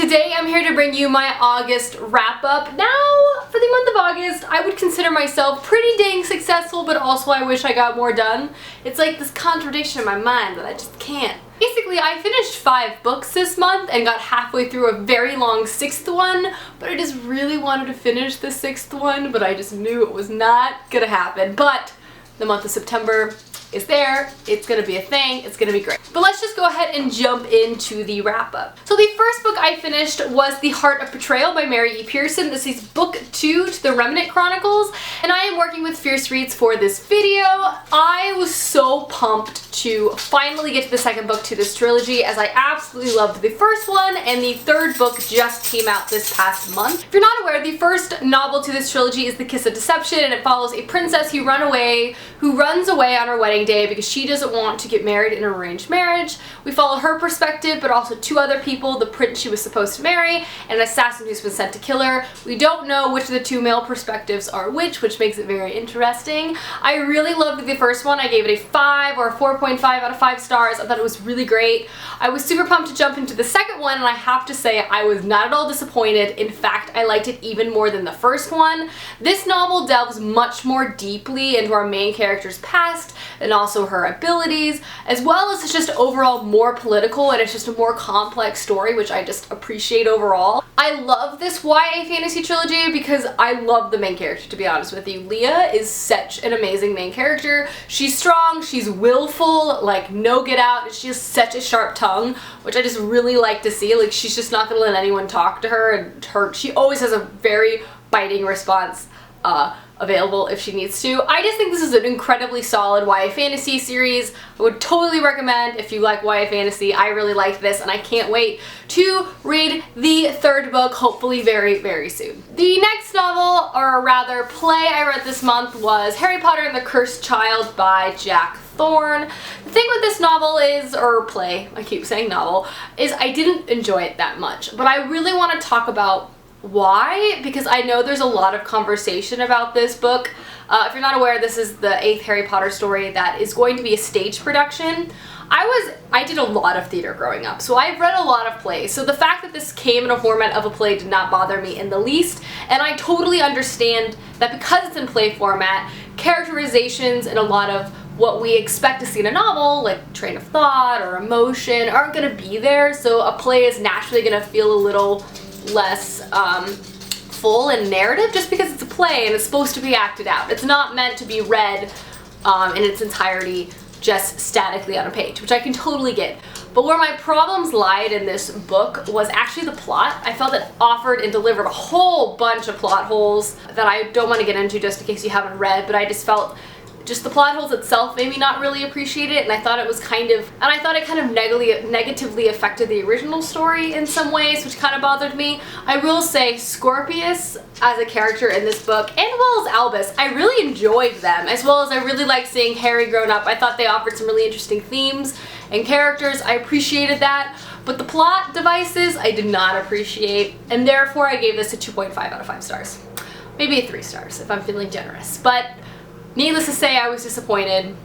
today I'm here to bring you my August wrap-up. Now, for the month of August, I would consider myself pretty dang successful, but also I wish I got more done. It's like this contradiction in my mind that I just can't. Basically, I finished 5 books this month and got halfway through a very long 6th one, but I just really wanted to finish the 6th one, but I just knew it was not gonna happen. But the month of September is there, it's gonna be a thing, it's gonna be great. But let's just go ahead and jump into the wrap-up. So the first book I finished was The Heart of Betrayal by Mary E. Pearson. This is book 2 to the Remnant Chronicles, and I am working with Fierce Reads for this video. I was so pumped to finally get to the second book to this trilogy, as I absolutely loved the first one, and the third book just came out this past month. If you're not aware, the first novel to this trilogy is The Kiss of Deception, and it follows a princess who runs away on her wedding day because she doesn't want to get married in an arranged marriage. We follow her perspective, but also 2 other people, the prince she was supposed to marry and an assassin who's been sent to kill her. We don't know which of the 2 male perspectives are which makes it very interesting. I really loved the first one. I gave it a 5 or a 4.5 out of 5 stars. I thought it was really great. I was super pumped to jump into the second one, and I have to say I was not at all disappointed. In fact, I liked it even more than the first one. This novel delves much more deeply into our main character's past and also her abilities, as well as it's just overall more political, and it's just a more complex story, which I just appreciate overall. I love this YA fantasy trilogy because I love the main character, to be honest with you. Leah is such an amazing main character. She's strong, she's willful, like no get out, and she has such a sharp tongue, which I just really like to see. Like, she's just not gonna let anyone talk to her, and she always has a very biting response available if she needs to. I just think this is an incredibly solid YA fantasy series. I would totally recommend if you like YA fantasy. I really like this, and I can't wait to read the third book, hopefully very, very soon. The next novel, or rather play I read this month, was Harry Potter and the Cursed Child by Jack Thorne. The thing with this novel is, or play, I keep saying novel, is I didn't enjoy it that much, but I really want to talk about why, because I know there's a lot of conversation about this book. If you're not aware, this is the 8th Harry Potter story that is going to be a stage production. I did a lot of theater growing up, so I've read a lot of plays, so the fact that this came in a format of a play did not bother me in the least, and I totally understand that because it's in play format, characterizations and a lot of what we expect to see in a novel, like train of thought or emotion, aren't going to be there, so a play is naturally going to feel a little less full in narrative just because it's a play and it's supposed to be acted out. It's not meant to be read in its entirety just statically on a page, which I can totally get. But where my problems lied in this book was actually the plot. I felt it offered and delivered a whole bunch of plot holes that I don't want to get into just in case you haven't read, but I just felt just the plot holes itself made me not really appreciate it, and I thought it was kind of negatively affected the original story in some ways, which kind of bothered me. I will say Scorpius as a character in this book, and as well as Albus, I really enjoyed them, as well as I really liked seeing Harry grown up. I thought they offered some really interesting themes and characters. I appreciated that, but the plot devices I did not appreciate, and therefore I gave this a 2.5 out of 5 stars. Maybe a 3 stars if I'm feeling generous, but needless to say, I was disappointed.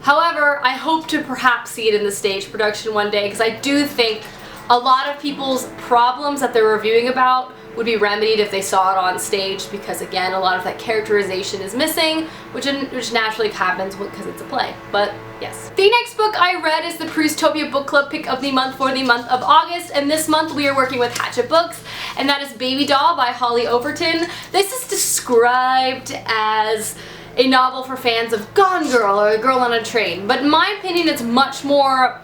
However, I hope to perhaps see it in the stage production one day, because I do think a lot of people's problems that they're reviewing about would be remedied if they saw it on stage, because again, a lot of that characterization is missing, which naturally happens because it's a play. But yes. The next book I read is the Prustopia Book Club pick of the month for the month of August, and this month we are working with Hatchet Books, and that is Baby Doll by Holly Overton. This is described as a novel for fans of Gone Girl or A Girl on a Train, but in my opinion it's much more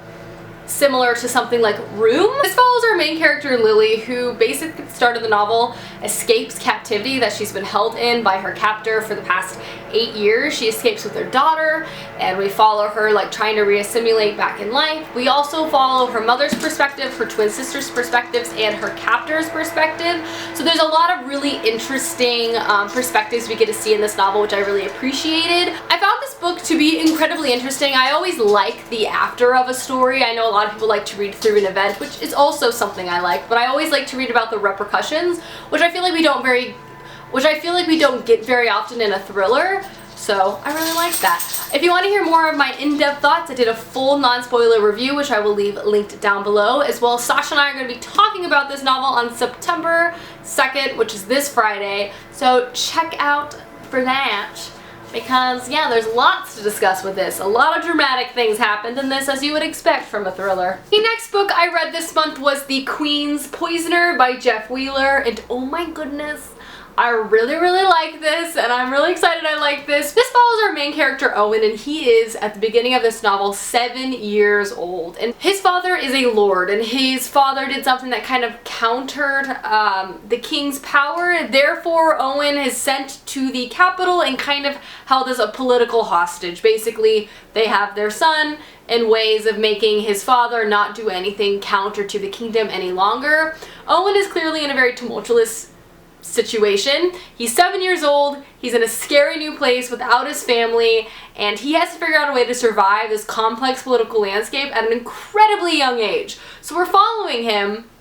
similar to something like Room. This follows our main character Lily, who basically at the start of the novel escapes captivity that she's been held in by her captor for the past 8 years. She escapes with her daughter, and we follow her like trying to reassimilate back in life. We also follow her mother's perspective, her twin sister's perspectives, and her captor's perspective. So there's a lot of really interesting perspectives we get to see in this novel, which I really appreciated. I found this book to be incredibly interesting. I always like the after of a story. I know a lot of people like to read through an event, which is also something I like, but I always like to read about the repercussions, which I feel like we don't get very often in a thriller. So I really like that. If you want to hear more of my in-depth thoughts, I did a full non-spoiler review, which I will leave linked down below, as well as Sasha and I are going to be talking about this novel on September 2nd, which is this Friday. So check out for that. Because, yeah, there's lots to discuss with this. A lot of dramatic things happened in this, as you would expect from a thriller. The next book I read this month was The Queen's Poisoner by Jeff Wheeler, and oh my goodness, I really like this, and I'm really excited I like this. This follows our main character, Owen, and he is, at the beginning of this novel, 7 years old. And his father is a lord, and his father did something that kind of countered the king's power. Therefore, Owen is sent to the capital and kind of held as a political hostage. Basically, they have their son and ways of making his father not do anything counter to the kingdom any longer. Owen is clearly in a very tumultuous situation. He's 7 years old, he's in a scary new place without his family, and he has to figure out a way to survive this complex political landscape at an incredibly young age. So we're following him,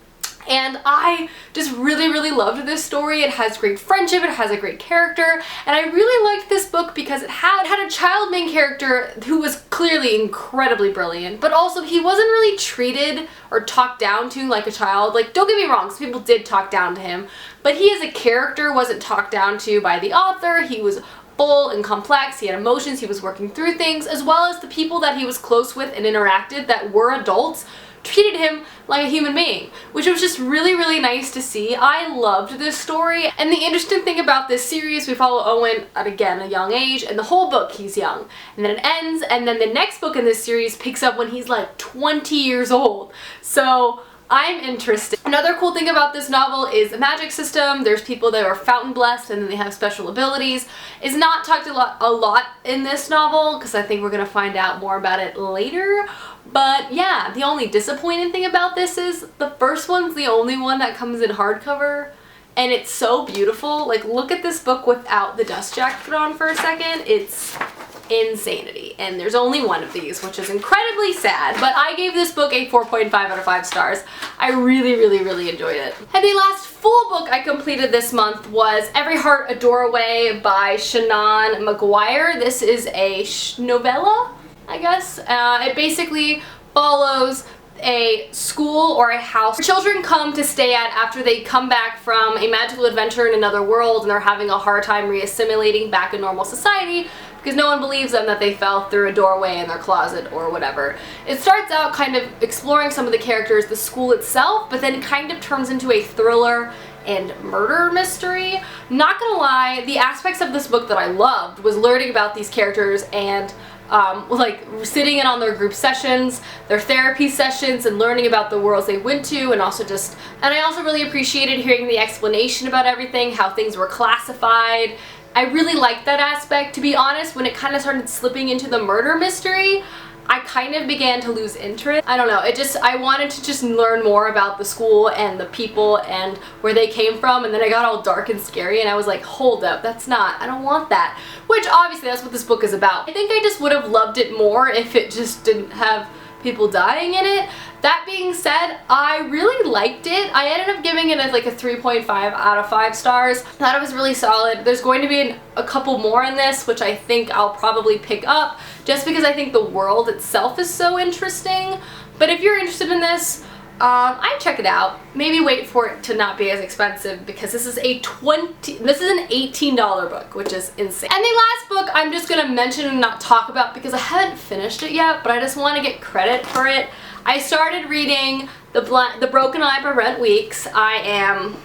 and I just really loved this story. It has great friendship, it has a great character, and I really liked this book because it had a child main character who was clearly incredibly brilliant, but also he wasn't really treated or talked down to like a child. Like, don't get me wrong, some people did talk down to him, but he as a character wasn't talked down to by the author. He was full and complex, he had emotions, he was working through things, as well as the people that he was close with and interacted that were adults treated him like a human being, which was just really nice to see. I loved this story, and the interesting thing about this series, we follow Owen at, again, a young age, and the whole book he's young, and then it ends, and then the next book in this series picks up when he's like 20 years old. So I'm interested. Another cool thing about this novel is the magic system. There's people that are fountain blessed and then they have special abilities. It's not talked a lot in this novel because I think we're going to find out more about it later. But yeah, the only disappointing thing about this is the first one's the only one that comes in hardcover, and it's so beautiful. Like, look at this book without the dust jacket on for a second. It's insanity, and there's only one of these, which is incredibly sad, but I gave this book a 4.5 out of 5 stars. I really enjoyed it. And the last full book I completed this month was Every Heart a Doorway by Shannon McGuire. This is a novella, I guess. It basically follows a school or a house where children come to stay at after they come back from a magical adventure in another world and they're having a hard time reassimilating back in normal society because no one believes them that they fell through a doorway in their closet or whatever. It starts out kind of exploring some of the characters, the school itself, but then kind of turns into a thriller and murder mystery. Not gonna lie, the aspects of this book that I loved was learning about these characters and like sitting in on their group sessions, their therapy sessions, and learning about the worlds they went to, and I also really appreciated hearing the explanation about everything, how things were classified. I really liked that aspect. To be honest, when it kind of started slipping into the murder mystery, I kind of began to lose interest. I don't know, I wanted to just learn more about the school and the people and where they came from, and then it got all dark and scary and I was like, hold up, I don't want that. Which obviously that's what this book is about. I think I just would have loved it more if it just didn't have people dying in it. That being said, I really liked it. I ended up giving it like a 3.5 out of 5 stars. Thought it was really solid. There's going to be a couple more in this, which I think I'll probably pick up just because I think the world itself is so interesting. But if you're interested in this, I'd check it out. Maybe wait for it to not be as expensive because this is an $18 book, which is insane. And the last book I'm just gonna mention and not talk about because I haven't finished it yet, but I just want to get credit for it. I started reading The Broken Eye by Brent Weeks. I am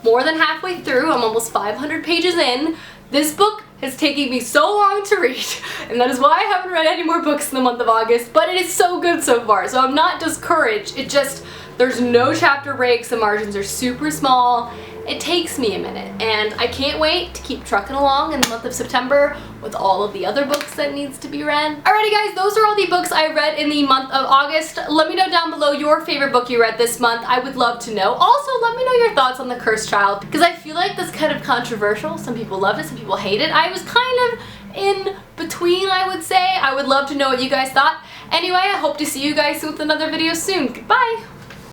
more than halfway through. I'm almost 500 pages in. This book has taken me so long to read, and that is why I haven't read any more books in the month of August, but it is so good so far, so I'm not discouraged. There's no chapter breaks, the margins are super small. It takes me a minute, and I can't wait to keep trucking along in the month of September with all of the other books that needs to be read. Alrighty guys, those are all the books I read in the month of August. Let me know down below your favorite book you read this month. I would love to know. Also, let me know your thoughts on The Cursed Child, because I feel like that's kind of controversial. Some people loved it, some people hate it. I was kind of in between, I would say. I would love to know what you guys thought. Anyway, I hope to see you guys with another video soon. Goodbye!